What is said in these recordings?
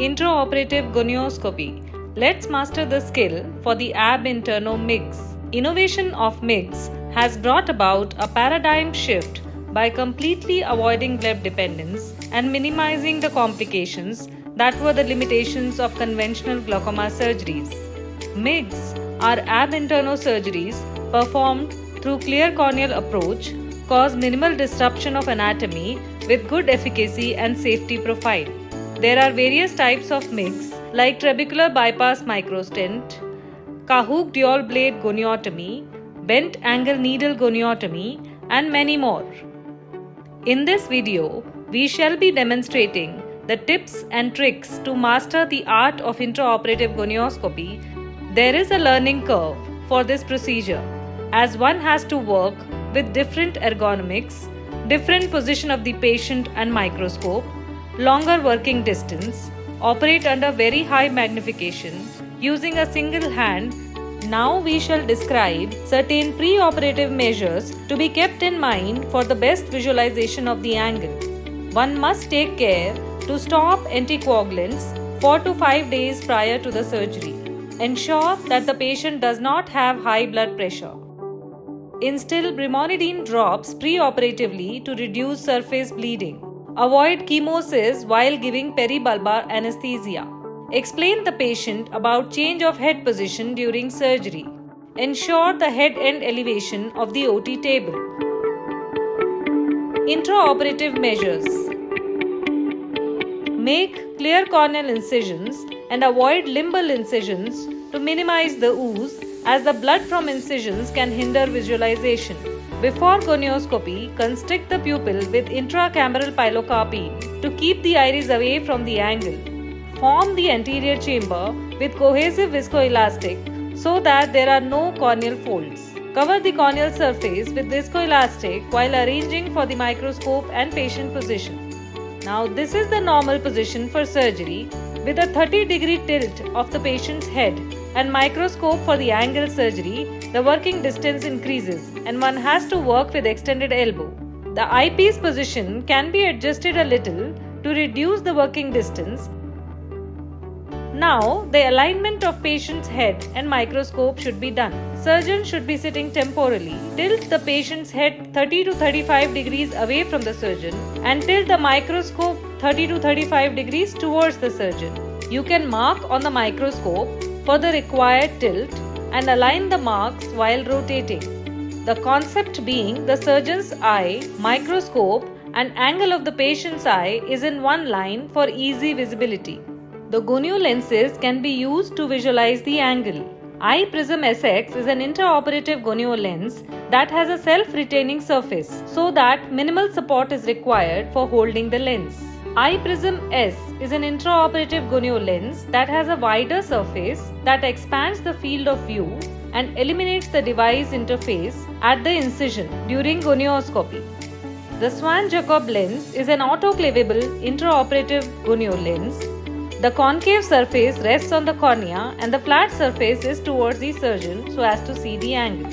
Intraoperative gonioscopy. Let's master the skill for the ab interno MIGS. Innovation of MIGS has brought about a paradigm shift by completely avoiding blood dependence and minimizing the complications that were the limitations of conventional glaucoma surgeries. MIGS are ab interno surgeries performed through clear corneal approach, cause minimal disruption of anatomy with good efficacy and safety profile. There are various types of MIGS like trabecular bypass microstent, Kahook dual blade goniotomy, bent angle needle goniotomy, and many more. In this video, we shall be demonstrating the tips and tricks to master the art of intraoperative gonioscopy. There is a learning curve for this procedure, as one has to work with different ergonomics, different position of the patient and microscope, longer working distance, operate under very high magnification, using a single hand. Now we shall describe certain pre-operative measures to be kept in mind for the best visualization of the angle. One must take care to stop anticoagulants 4 to 5 days prior to the surgery. Ensure that the patient does not have high blood pressure. Instill brimonidine drops pre-operatively to reduce surface bleeding. Avoid chemosis while giving peribulbar anesthesia. Explain the patient about change of head position during surgery. Ensure the head end elevation of the OT table. Intraoperative measures. Make clear corneal incisions and avoid limbal incisions to minimize the ooze, as the blood from incisions can hinder visualization. Before gonioscopy, constrict the pupil with intracameral pilocarpine to keep the iris away from the angle. Form the anterior chamber with cohesive viscoelastic so that there are no corneal folds. Cover the corneal surface with viscoelastic while arranging for the microscope and patient position. Now this is the normal position for surgery with a 30-degree tilt of the patient's head and microscope for the angle surgery. The working distance increases and one has to work with extended elbow. The eyepiece position can be adjusted a little to reduce the working distance. Now, the alignment of patient's head and microscope should be done. Surgeon should be sitting temporally. Tilt the patient's head 30 to 35 degrees away from the surgeon and tilt the microscope 30 to 35 degrees towards the surgeon. You can mark on the microscope for the required tilt and align the marks while rotating. The concept being the surgeon's eye, microscope, and angle of the patient's eye is in one line for easy visibility. The gonio lenses can be used to visualize the angle. iPrism SX is an intraoperative gonio lens that has a self-retaining surface so that minimal support is required for holding the lens. iPrism S is an intraoperative gonio lens that has a wider surface that expands the field of view and eliminates the device interface at the incision during gonioscopy. The Swan-Jacob lens is an autoclavable intraoperative gonio lens. The concave surface rests on the cornea and the flat surface is towards the surgeon so as to see the angle.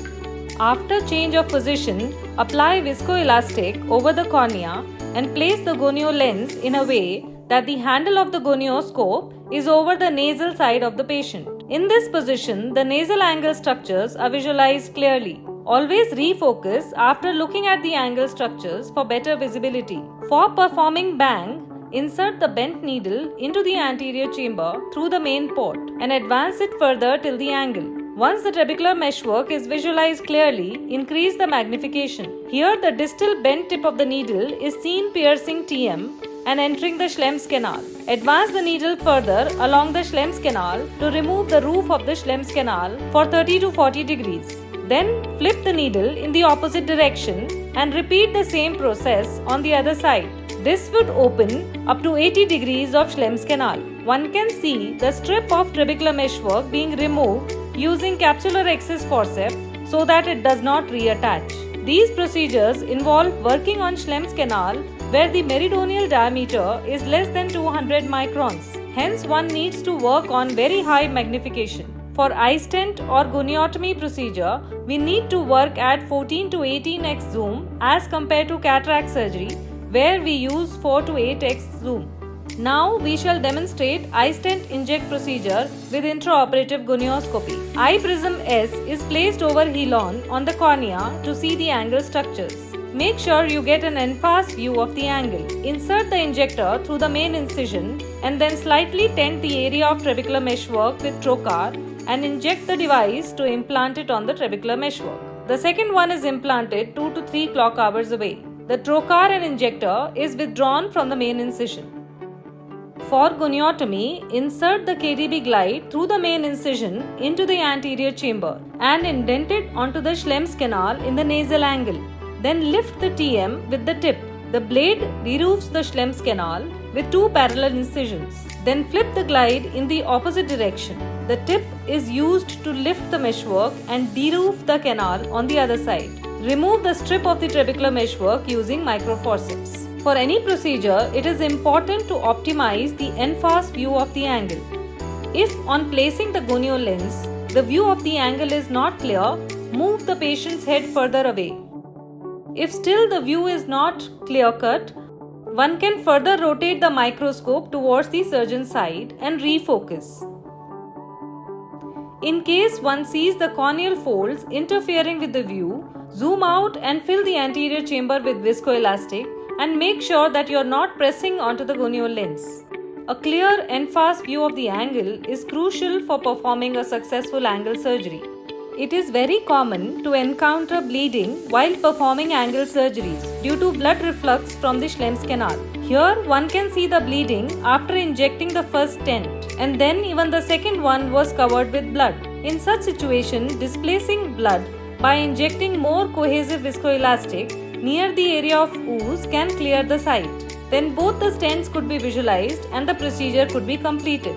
After change of position, apply viscoelastic over the cornea and place the gonio lens in a way that the handle of the gonioscope is over the nasal side of the patient. In this position, the nasal angle structures are visualized clearly. Always refocus after looking at the angle structures for better visibility. For performing bang, insert the bent needle into the anterior chamber through the main port and advance it further till the angle. Once the trabecular meshwork is visualized clearly, increase the magnification. Here the distal bent tip of the needle is seen piercing TM and entering the Schlemm's canal. Advance the needle further along the Schlemm's canal to remove the roof of the Schlemm's canal for 30 to 40 degrees. Then flip the needle in the opposite direction and repeat the same process on the other side. This would open up to 80 degrees of Schlemm's canal. One can see the strip of trabecular meshwork being removed using capsular excess forceps so that it does not reattach. These procedures involve working on Schlemm's canal where the meridional diameter is less than 200 microns. Hence, one needs to work on very high magnification. For eye stent or goniotomy procedure, we need to work at 14 to 18x zoom as compared to cataract surgery where we use 4 to 8x zoom. Now we shall demonstrate iStent inject procedure with intraoperative gonioscopy. iPrism S is placed over Helon on the cornea to see the angle structures. Make sure you get an en-face view of the angle. Insert the injector through the main incision and then slightly tent the area of trabecular meshwork with trocar and inject the device to implant it on the trabecular meshwork. The second one is implanted 2 to 3 clock hours away. The trocar and injector is withdrawn from the main incision. For goniotomy, insert the KDB glide through the main incision into the anterior chamber and indent it onto the Schlemm's canal in the nasal angle. Then lift the TM with the tip. The blade deroofs the Schlemm's canal with 2 parallel incisions. Then flip the glide in the opposite direction. The tip is used to lift the meshwork and deroof the canal on the other side. Remove the strip of the trabecular meshwork using microforceps. For any procedure, it is important to optimize the en-face view of the angle. If on placing the gonio lens, the view of the angle is not clear, move the patient's head further away. If still the view is not clear-cut, one can further rotate the microscope towards the surgeon's side and refocus. In case one sees the corneal folds interfering with the view, zoom out and fill the anterior chamber with viscoelastic and make sure that you are not pressing onto the gonio lens. A clear en-face view of the angle is crucial for performing a successful angle surgery. It is very common to encounter bleeding while performing angle surgeries due to blood reflux from the Schlemm's canal. Here one can see the bleeding after injecting the first stent, and then even the second one was covered with blood. In such situation, displacing blood by injecting more cohesive viscoelastic near the area of ooze can clear the site. Then both the stents could be visualized and the procedure could be completed.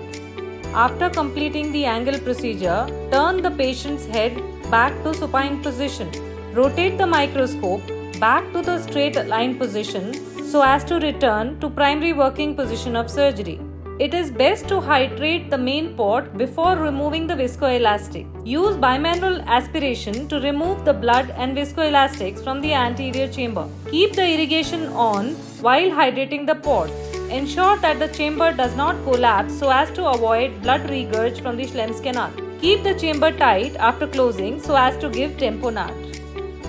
After completing the angle procedure, turn the patient's head back to supine position. Rotate the microscope back to the straight aligned position so as to return to primary working position of surgery. It is best to hydrate the main port before removing the viscoelastic. Use bimanual aspiration to remove the blood and viscoelastics from the anterior chamber. Keep the irrigation on while hydrating the port. Ensure that the chamber does not collapse so as to avoid blood regurg from the Schlemm's canal. Keep the chamber tight after closing so as to give tamponade.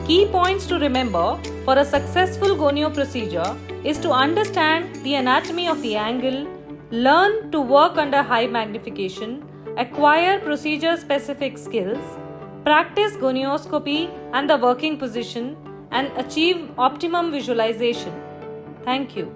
Key points to remember for a successful gonio procedure is to understand the anatomy of the angle, learn to work under high magnification, acquire procedure-specific skills, practice gonioscopy and the working position, and achieve optimum visualization. Thank you.